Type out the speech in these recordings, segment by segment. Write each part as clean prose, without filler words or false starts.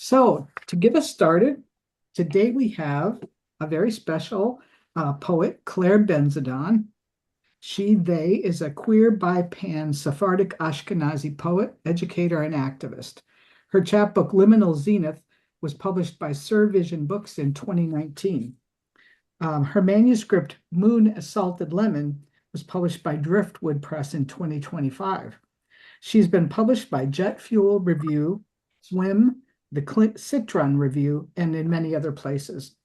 So, to get us started, today we have a very special poet, Clayre Benzadon. They is a queer bi-pan Sephardic Ashkenazi poet, educator, and activist. Her chapbook, Liminal Zenith, was published by Sir Vision Books in 2019. Her manuscript, Moon Assaulted Lemon, was published by Driftwood Press in 2025. She's been published by Jet Fuel Review, Swim, the Citron Review, and in many other places.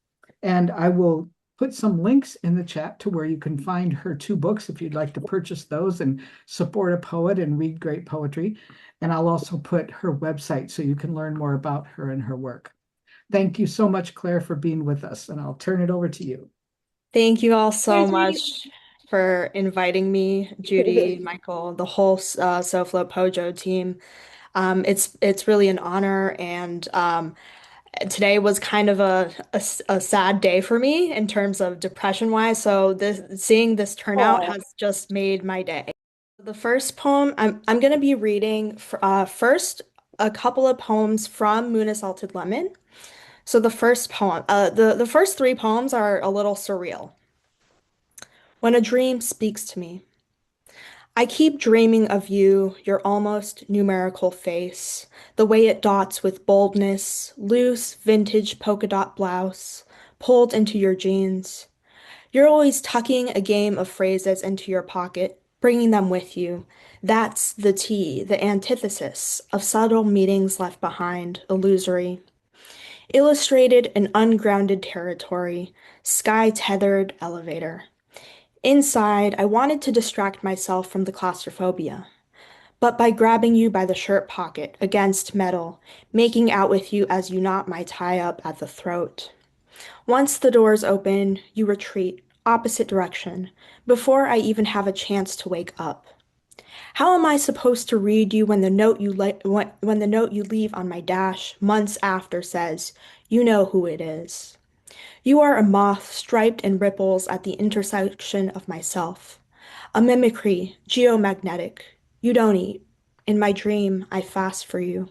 And I will put some links in the chat to where you can find her two books if you'd like to purchase those and support a poet and read great poetry. And I'll also put her website so you can learn more about her and her work. Thank you so much, Clayre, for being with us, and I'll turn it over to you. Thank you all so much for inviting me, Judy, Michael, the whole SoFloPoJo team. It's really an honor, and today was kind of a sad day for me in terms of depression wise. So seeing this turnout Oh, has just made my day. The first poem I'm going to be reading first a couple of poems from Moon Assaulted Lemon. So the first poem, the first three poems are a little surreal. When a dream speaks to me, I keep dreaming of you, your almost numerical face, the way it dots with boldness, loose vintage polka dot blouse, pulled into your jeans. You're always tucking a game of phrases into your pocket, bringing them with you. That's the tea, the antithesis of subtle meanings left behind, illusory. Illustrated in ungrounded territory, sky-tethered elevator. Inside, I wanted to distract myself from the claustrophobia, but by grabbing you by the shirt pocket against metal, making out with you as you knot my tie up at the throat. Once the doors open, you retreat, opposite direction, before I even have a chance to wake up. How am I supposed to read you when when the note you leave on my dash months after says, "You know who it is"? You are a moth striped in ripples at the intersection of myself. A mimicry, geomagnetic. You don't eat. In my dream, I fast for you.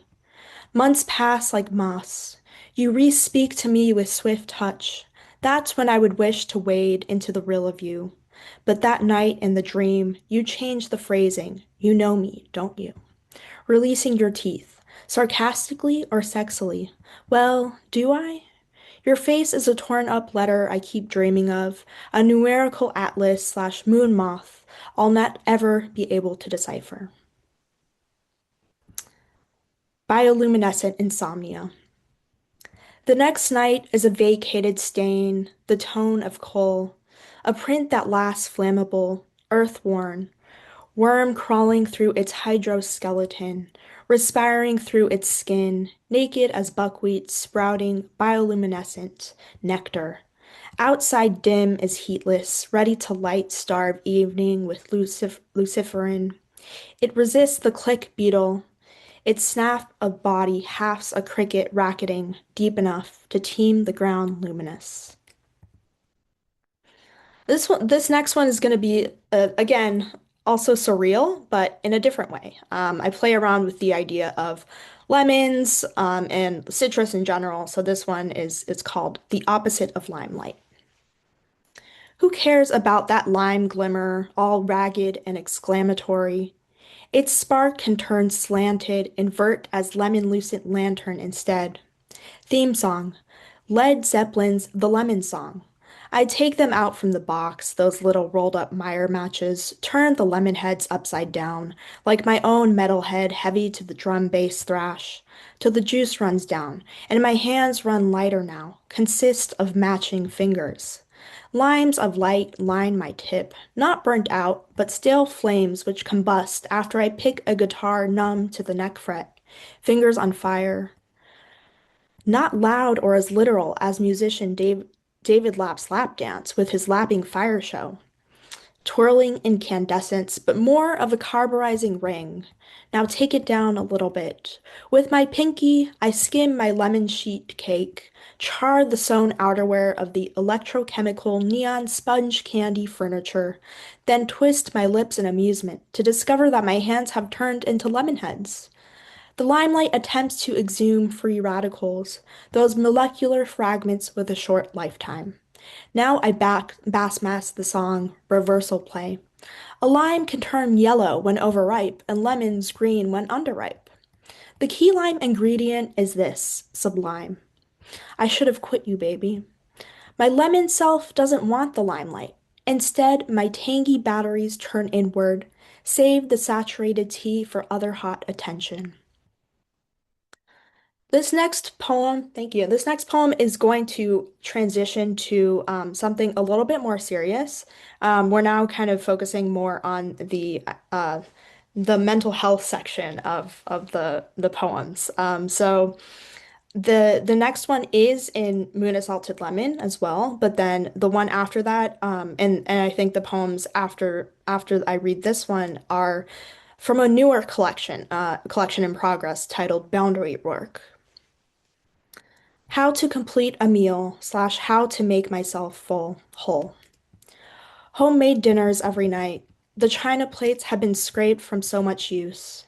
Months pass like moss. You re-speak to me with swift touch. That's when I would wish to wade into the rill of you. But that night in the dream, you change the phrasing. You know me, don't you? Releasing your teeth. Sarcastically or sexily? Well, do I? Your face is a torn up letter I keep dreaming of, a numerical atlas slash moon moth I'll not ever be able to decipher. Bioluminescent insomnia. The next night is a vacated stain, the tone of coal, a print that lasts flammable, earth-worn, worm crawling through its hydroskeleton, respiring through its skin, naked as buckwheat sprouting bioluminescent nectar. Outside dim is heatless, ready to light starve evening with luciferin. It resists the click beetle. Its snap of body halves a cricket racketing deep enough to teem the ground luminous. This next one is going to be again also surreal, but in a different way. I play around with the idea of lemons and citrus in general. So this one is it's called The Opposite of Limelight. Who cares about that lime glimmer, all ragged and exclamatory? Its spark can turn slanted, invert as lemon-lucent lantern instead. Theme song, Led Zeppelin's The Lemon Song. I take them out from the box, those little rolled up Meyer matches, turn the lemon heads upside down, like my own metal head heavy to the drum bass thrash, till the juice runs down, and my hands run lighter now, consist of matching fingers. Limes of light line my tip, not burnt out, but stale flames which combust after I pick a guitar numb to the neck fret, fingers on fire, not loud or as literal as David Lapp's lap dance with his lapping fire show. Twirling incandescence, but more of a carburizing ring. Now take it down a little bit. With my pinky, I skim my lemon sheet cake, char the sewn outerwear of the electrochemical neon sponge candy furniture, then twist my lips in amusement to discover that my hands have turned into lemon heads. The limelight attempts to exhume free radicals, those molecular fragments with a short lifetime. Now I bass mask the song reversal play. A lime can turn yellow when overripe, and lemons green when underripe. The key lime ingredient is this sublime. I should have quit you, baby. My lemon self doesn't want the limelight. Instead, my tangy batteries turn inward, save the saturated tea for other hot attention. This next poem, thank you. This next poem is going to transition to something a little bit more serious. We're now kind of focusing more on the mental health section of the poems. So the next one is in Moon Assaulted Lemon as well, but then the one after that, and I think the poems after I read this one are from a newer collection in progress titled Boundary Work. How to complete a meal slash how to make myself full whole. Homemade dinners every night. The china plates have been scraped from so much use.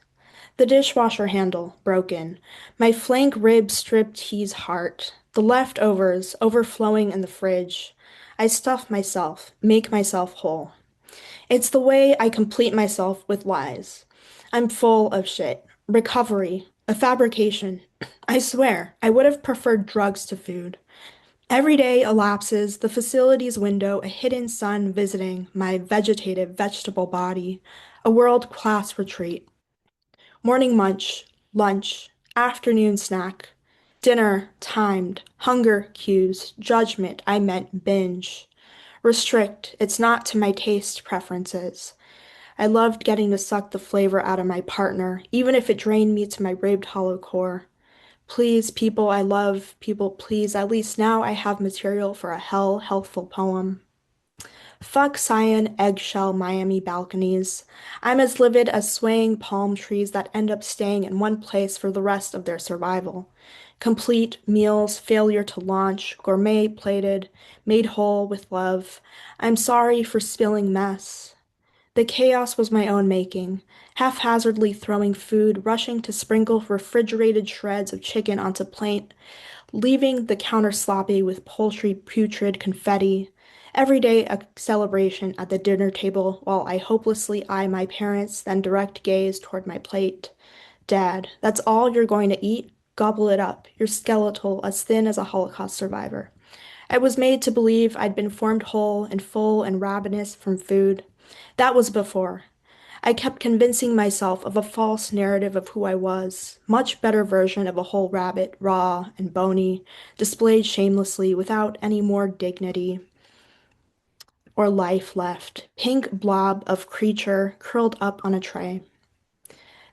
The dishwasher handle broken. My flank rib stripped tease heart. The leftovers overflowing in the fridge. I stuff myself, make myself whole. It's the way I complete myself with lies. I'm full of shit. Recovery, a fabrication. I swear, I would have preferred drugs to food. Every day elapses, the facility's window, a hidden sun visiting my vegetative vegetable body, a world-class retreat. Morning munch, lunch, afternoon snack, dinner timed, hunger cues, judgment, I meant binge. Restrict, it's not to my taste preferences. I loved getting to suck the flavor out of my partner, even if it drained me to my ribbed hollow core. Please, people I love, people, please, at least now I have material for a healthful poem. Fuck cyan eggshell Miami balconies. I'm as livid as swaying palm trees that end up staying in one place for the rest of their survival. Complete meals, failure to launch, gourmet plated, made whole with love. I'm sorry for spilling mess. The chaos was my own making, haphazardly throwing food, rushing to sprinkle refrigerated shreds of chicken onto plate, leaving the counter sloppy with poultry putrid confetti. Every day a celebration at the dinner table while I hopelessly eye my parents, then direct gaze toward my plate. Dad, that's all you're going to eat? Gobble it up. You're skeletal, as thin as a Holocaust survivor. I was made to believe I'd been formed whole and full and ravenous from food. That was before. I kept convincing myself of a false narrative of who I was, much better version of a whole rabbit, raw and bony, displayed shamelessly without any more dignity or life left, pink blob of creature curled up on a tray.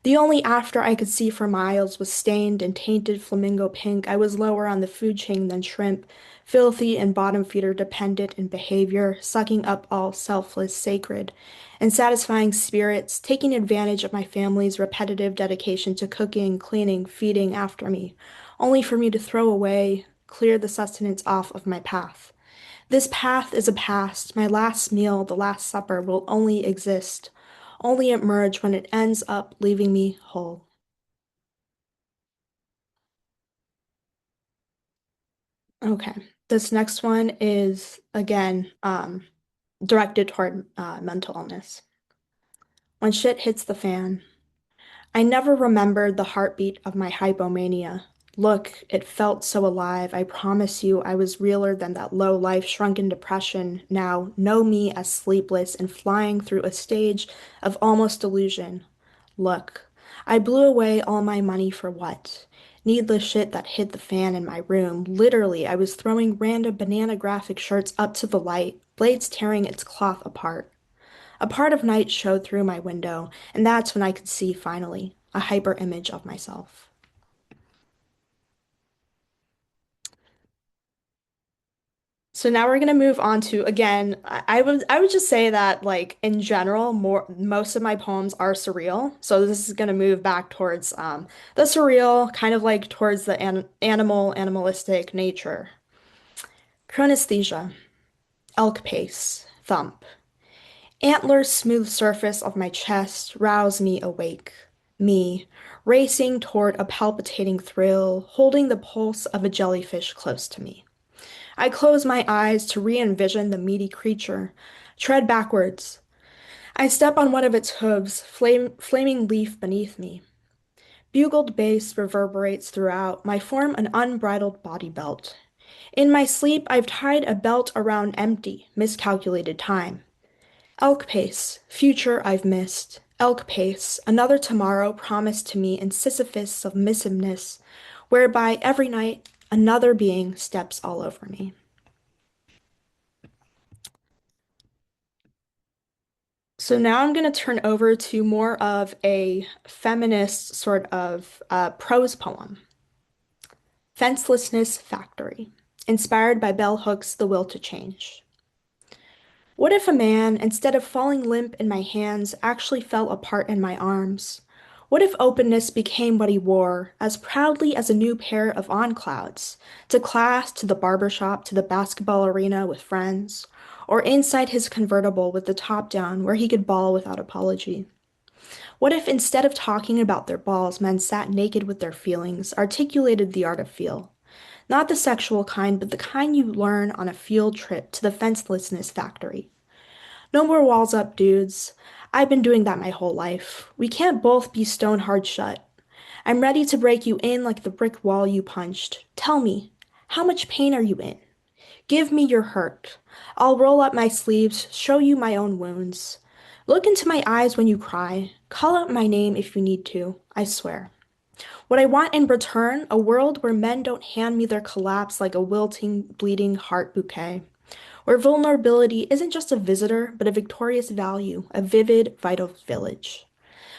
The only after I could see for miles was stained and tainted flamingo pink. I was lower on the food chain than shrimp, filthy and bottom feeder dependent in behavior, sucking up all selfless, sacred, and satisfying spirits, taking advantage of my family's repetitive dedication to cooking, cleaning, feeding after me, only for me to throw away, clear the sustenance off of my path. This path is a past. My last meal, the last supper, will only exist, only emerge when it ends up leaving me whole. Okay, this next one is again directed toward mental illness. When shit hits the fan, I never remembered the heartbeat of my hypomania. Look, it felt so alive. I promise you, I was realer than that low life, shrunken depression. Now, know me as sleepless and flying through a stage of almost delusion. Look, I blew away all my money for what? Needless shit that hit the fan in my room. Literally, I was throwing random banana graphic shirts up to the light, blades tearing its cloth apart. A part of night showed through my window, and that's when I could see, finally, a hyper image of myself. So now we're gonna move on to again, I would just say that like in general, most of my poems are surreal. So this is gonna move back towards the surreal, kind of like towards the animalistic nature. Chronesthesia, elk pace, thump. Antlers smooth surface of my chest rouse me awake. Me, racing toward a palpitating thrill, holding the pulse of a jellyfish close to me. I close my eyes to re-envision the meaty creature, tread backwards. I step on one of its hooves, flaming leaf beneath me. Bugled bass reverberates throughout, my form an unbridled body belt. In my sleep, I've tied a belt around empty, miscalculated time. Elk pace, future I've missed. Elk pace, another tomorrow promised to me in Sisyphus submissiveness, whereby every night another being steps all over me. So now I'm going to turn over to more of a feminist sort of prose poem. Fencelessness Factory, inspired by Bell Hooks' The Will to Change. What if a man, instead of falling limp in my hands, actually fell apart in my arms? What if openness became what he wore, as proudly as a new pair of on-clouds, to class, to the barber shop, to the basketball arena with friends, or inside his convertible with the top down where he could ball without apology? What if instead of talking about their balls, men sat naked with their feelings, articulated the art of feel? Not the sexual kind, but the kind you learn on a field trip to the fencelessness factory. No more walls up, dudes. I've been doing that my whole life. We can't both be stone hard shut. I'm ready to break you in like the brick wall you punched. Tell me, how much pain are you in? Give me your hurt. I'll roll up my sleeves, show you my own wounds. Look into my eyes when you cry. Call out my name if you need to, I swear. What I want in return, a world where men don't hand me their collapse like a wilting, bleeding heart bouquet. Where vulnerability isn't just a visitor, but a victorious value, a vivid, vital village.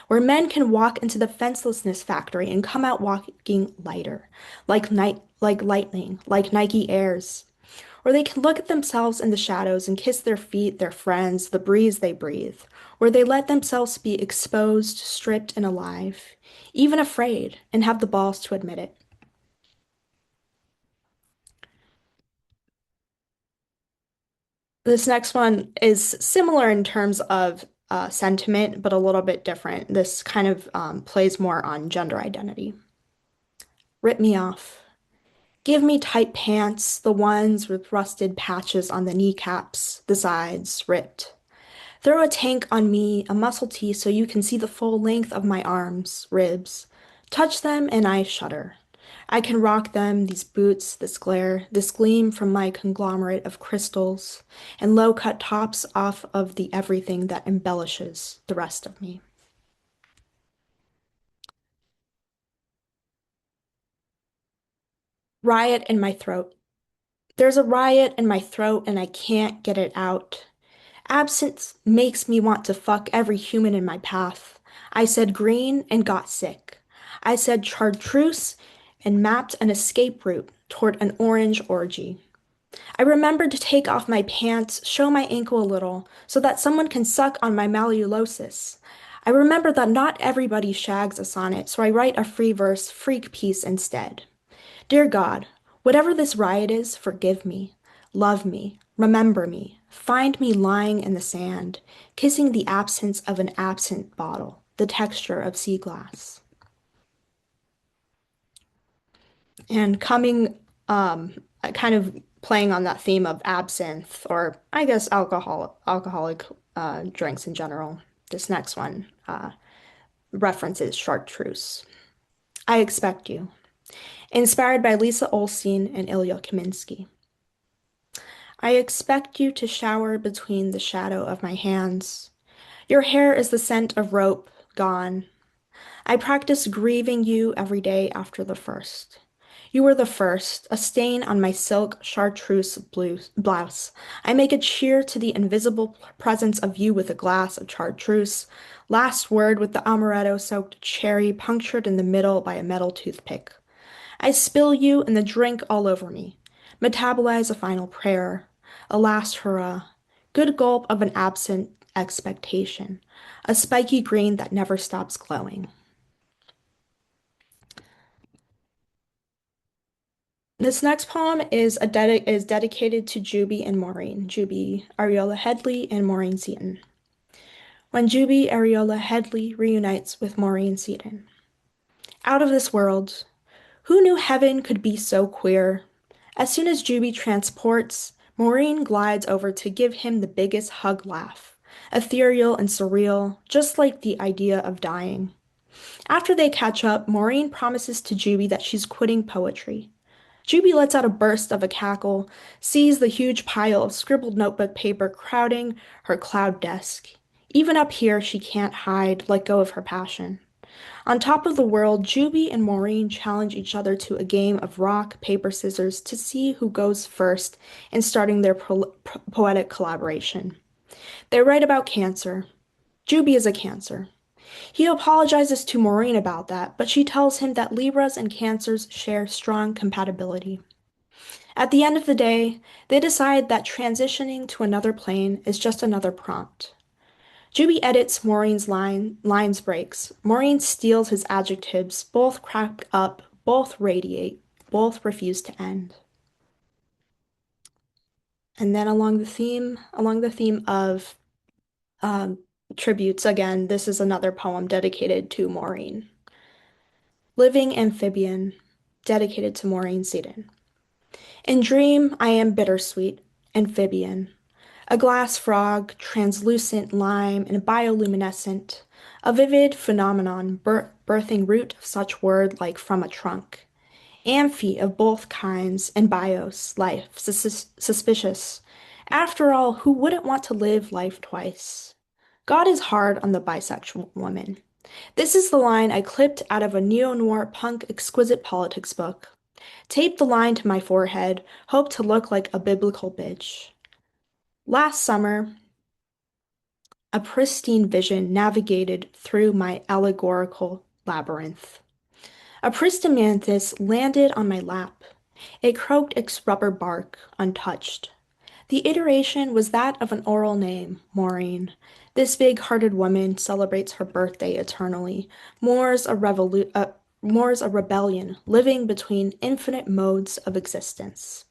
Where men can walk into the fencelessness factory and come out walking lighter, like lightning, like Nike Airs. Where they can look at themselves in the shadows and kiss their feet, their friends, the breeze they breathe. Where they let themselves be exposed, stripped, and alive, even afraid, and have the balls to admit it. This next one is similar in terms of sentiment, but a little bit different. This kind of plays more on gender identity. Rip me off. Give me tight pants, the ones with rusted patches on the kneecaps, the sides, ripped. Throw a tank on me, a muscle tee so you can see the full length of my arms, ribs. Touch them and I shudder. I can rock them, these boots, this glare, this gleam from my conglomerate of crystals, and low-cut tops off of the everything that embellishes the rest of me. Riot in my throat. There's a riot in my throat and I can't get it out. Absence makes me want to fuck every human in my path. I said green and got sick. I said chartreuse and mapped an escape route toward an orange orgy. I remembered to take off my pants, show my ankle a little, so that someone can suck on my malleolosis. I remember that not everybody shags a sonnet, so I write a free verse, freak piece instead. Dear God, whatever this riot is, forgive me, love me, remember me, find me lying in the sand, kissing the absence of an absent bottle, the texture of sea glass. And coming, kind of playing on that theme of absinthe, or I guess alcoholic drinks in general. This next one references chartreuse. I expect you. Inspired by Lisa Olstein and Ilya Kaminsky. I expect you to shower between the shadow of my hands. Your hair is the scent of rope, gone. I practice grieving you every day after the first. You were the first, a stain on my silk chartreuse blouse. I make a cheer to the invisible presence of you with a glass of chartreuse. Last word with the amaretto-soaked cherry punctured in the middle by a metal toothpick. I spill you and the drink all over me. Metabolize a final prayer. A last hurrah. Good gulp of an absent expectation. A spiky green that never stops glowing. This next poem is dedicated to Juby and Maureen. Juby Ariola Headley and Maureen Seaton. when Juby Areola Headley reunites with Maureen Seaton. Out of this world, who knew heaven could be so queer? As soon as Juby transports, Maureen glides over to give him the biggest hug laugh, ethereal and surreal, just like the idea of dying. After they catch up, Maureen promises to Juby that she's quitting poetry. Juby lets out a burst of a cackle, sees the huge pile of scribbled notebook paper crowding her cloud desk. Even up here, she can't hide, let go of her passion. On top of the world, Juby and Maureen challenge each other to a game of rock, paper, scissors to see who goes first in starting their poetic collaboration. They write about cancer. Juby is a Cancer. He apologizes to Maureen about that, but she tells him that Libras and Cancers share strong compatibility. At the end of the day, they decide that transitioning to another plane is just another prompt. Juby edits Maureen's lines breaks. Maureen steals his adjectives. Both crack up, both radiate, both refuse to end. And then along the theme of tributes, again, this is another poem dedicated to Maureen. Living Amphibian, dedicated to Maureen Seaton. In dream, I am bittersweet, amphibian, a glass frog, translucent, lime, and bioluminescent, a vivid phenomenon, birthing root of such word like from a trunk. Amphi of both kinds, and bios, life, suspicious. After all, who wouldn't want to live life twice? God is hard on the bisexual woman. This is the line I clipped out of a neo-noir punk exquisite politics book. Taped the line to my forehead, hoped to look like a biblical bitch. Last summer, a pristine vision navigated through my allegorical labyrinth. A pristimanthus landed on my lap. It croaked its rubber bark, untouched. The iteration was that of an oral name, Maureen. This big-hearted woman celebrates her birthday eternally, mourns a rebellion, living between infinite modes of existence.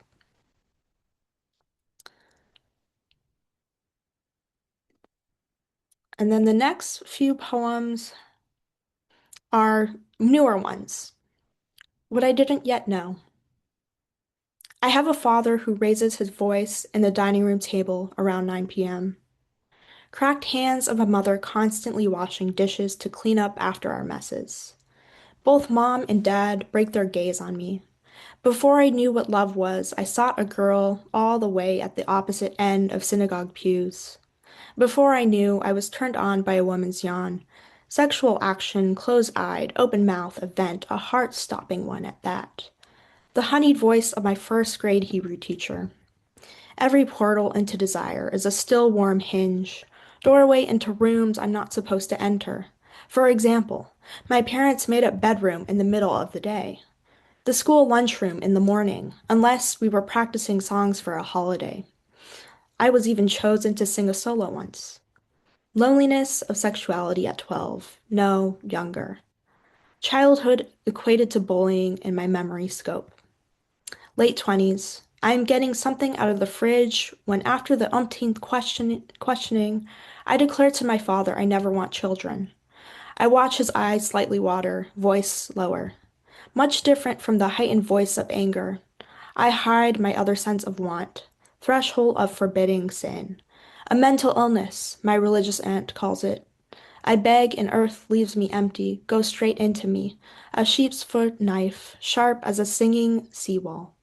And then the next few poems are newer ones. What I didn't yet know. I have a father who raises his voice in the dining room table around 9 p.m. Cracked hands of a mother constantly washing dishes to clean up after our messes. Both mom and dad break their gaze on me. Before I knew what love was, I sought a girl all the way at the opposite end of synagogue pews. Before I knew, I was turned on by a woman's yawn. Sexual action, close-eyed, open-mouth, event, a heart-stopping one at that. The honeyed voice of my first-grade Hebrew teacher. Every portal into desire is a still warm hinge, doorway into rooms I'm not supposed to enter. For example, my parents' made-up bedroom in the middle of the day. The school lunchroom in the morning, unless we were practicing songs for a holiday. I was even chosen to sing a solo once. Loneliness of sexuality at 12. No, younger. Childhood equated to bullying in my memory scope. Late 20s. I am getting something out of the fridge when after the umpteenth questioning, I declare to my father I never want children. I watch his eyes slightly water, voice lower. Much different from the heightened voice of anger. I hide my other sense of want, threshold of forbidding sin. A mental illness, my religious aunt calls it. I beg and earth leaves me empty, goes straight into me, a sheep's foot knife, sharp as a singing seawall.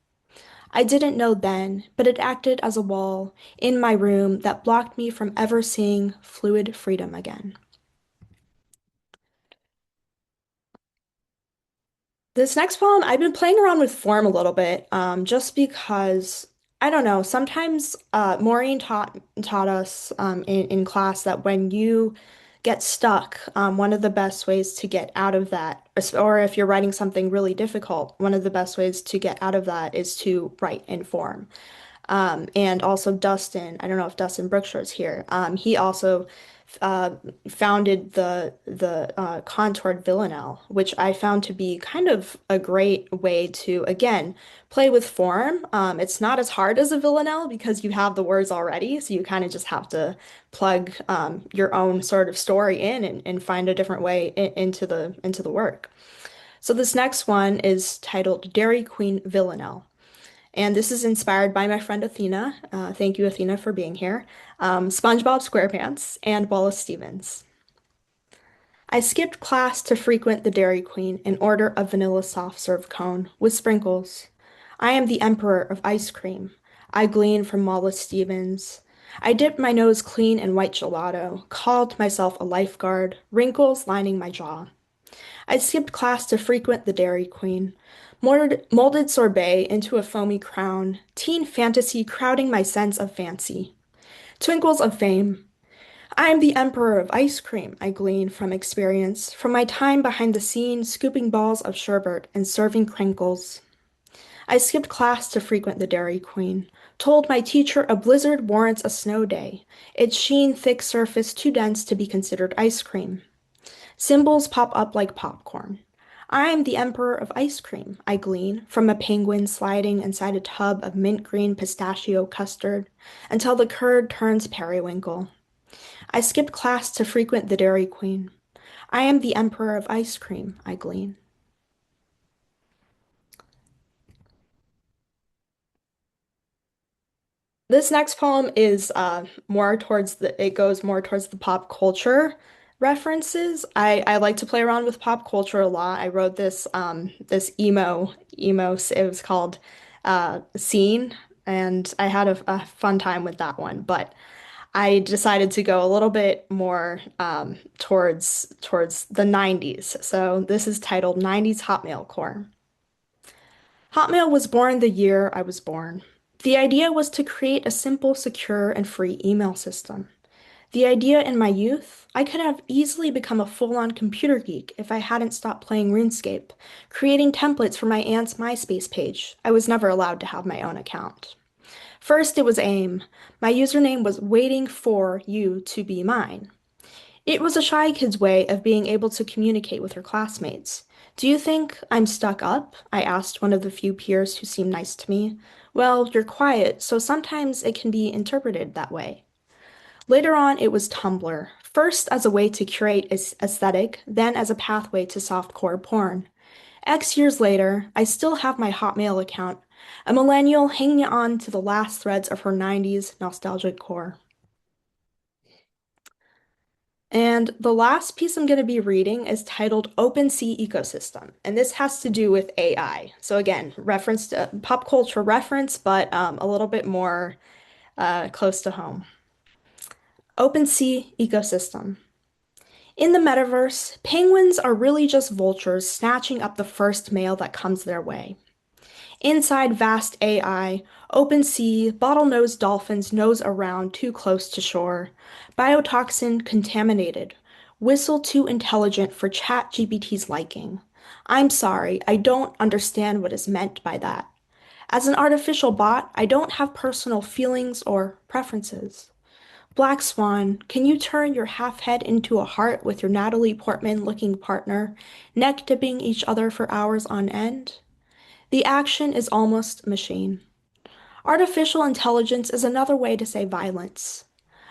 I didn't know then, but it acted as a wall in my room that blocked me from ever seeing fluid freedom again. This next poem, I've been playing around with form a little bit, just because I don't know. Sometimes Maureen taught us in class that when you get stuck, one of the best ways to get out of that, or if you're writing something really difficult, one of the best ways to get out of that is to write in form. And also Dustin, I don't know if Dustin Brookshire's here. He also uh, founded the contoured villanelle, which I found to be kind of a great way to, again, play with form. It's not as hard as a villanelle because you have the words already, so you kind of just have to plug your own sort of story in and find a different way into the work. So this next one is titled Dairy Queen Villanelle. And this is inspired by my friend Athena. Thank you, Athena, for being here. SpongeBob SquarePants and Wallace Stevens. I skipped class to frequent the Dairy Queen and order a vanilla soft serve cone with sprinkles. I am the emperor of ice cream. I glean from Wallace Stevens. I dipped my nose clean in white gelato, called myself a lifeguard, wrinkles lining my jaw. I skipped class to frequent the Dairy Queen. Molded sorbet into a foamy crown, teen fantasy crowding my sense of fancy. Twinkles of fame. I am the emperor of ice cream, I glean from experience, from my time behind the scenes scooping balls of sherbet and serving crinkles. I skipped class to frequent the Dairy Queen, told my teacher a blizzard warrants a snow day, its sheen thick surface too dense to be considered ice cream. Symbols pop up like popcorn. I am the emperor of ice cream, I glean, from a penguin sliding inside a tub of mint green pistachio custard until the curd turns periwinkle. I skipped class to frequent the Dairy Queen. I am the emperor of ice cream, I glean. This next poem is more towards it goes more towards the pop culture references. I like to play around with pop culture a lot. I wrote this emo it was called Scene, and I had a fun time with that one, but I decided to go a little bit more towards the 90s. So this is titled 90s Hotmail Core. Hotmail was born the year I was born. The idea was to create a simple, secure, and free email system. The idea in my youth, I could have easily become a full-on computer geek if I hadn't stopped playing RuneScape, creating templates for my aunt's MySpace page. I was never allowed to have my own account. First, it was AIM. My username was waiting for you to be mine. It was a shy kid's way of being able to communicate with her classmates. Do you think I'm stuck up? I asked one of the few peers who seemed nice to me. Well, you're quiet, so sometimes it can be interpreted that way. Later on, it was Tumblr, first as a way to curate aesthetic, then as a pathway to softcore porn. X years later, I still have my Hotmail account, a millennial hanging on to the last threads of her 90s nostalgic core. And the last piece I'm going to be reading is titled Open Sea Ecosystem, and this has to do with AI. So again, reference to pop culture reference, but a little bit more close to home. Open Sea Ecosystem. In the metaverse, penguins are really just vultures snatching up the first male that comes their way. Inside vast AI, open sea, bottlenose dolphins nose around too close to shore. Biotoxin contaminated. Whistle too intelligent for ChatGPT's liking. I'm sorry, I don't understand what is meant by that. As an artificial bot, I don't have personal feelings or preferences. Black Swan, can you turn your half head into a heart with your Natalie Portman looking partner, neck dipping each other for hours on end? The action is almost machine. Artificial intelligence is another way to say violence.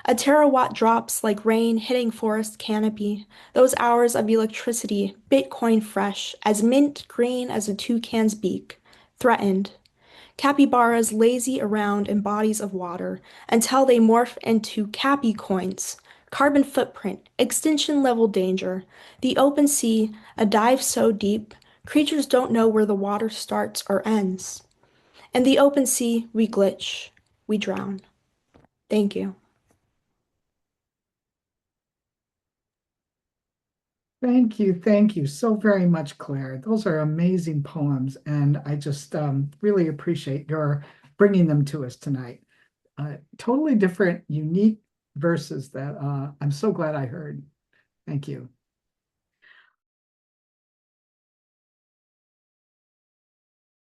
A terawatt drops like rain hitting forest canopy, those hours of electricity, Bitcoin fresh, as mint green as a toucan's beak, threatened. Capybaras lazy around in bodies of water until they morph into cappy coins. Carbon footprint, extinction level danger. The open sea, a dive so deep, creatures don't know where the water starts or ends. In the open sea, we glitch, we drown. Thank you. Thank you so very much, Claire. Those are amazing poems, and I just really appreciate your bringing them to us tonight. Totally different, unique verses that I'm so glad I heard. Thank you.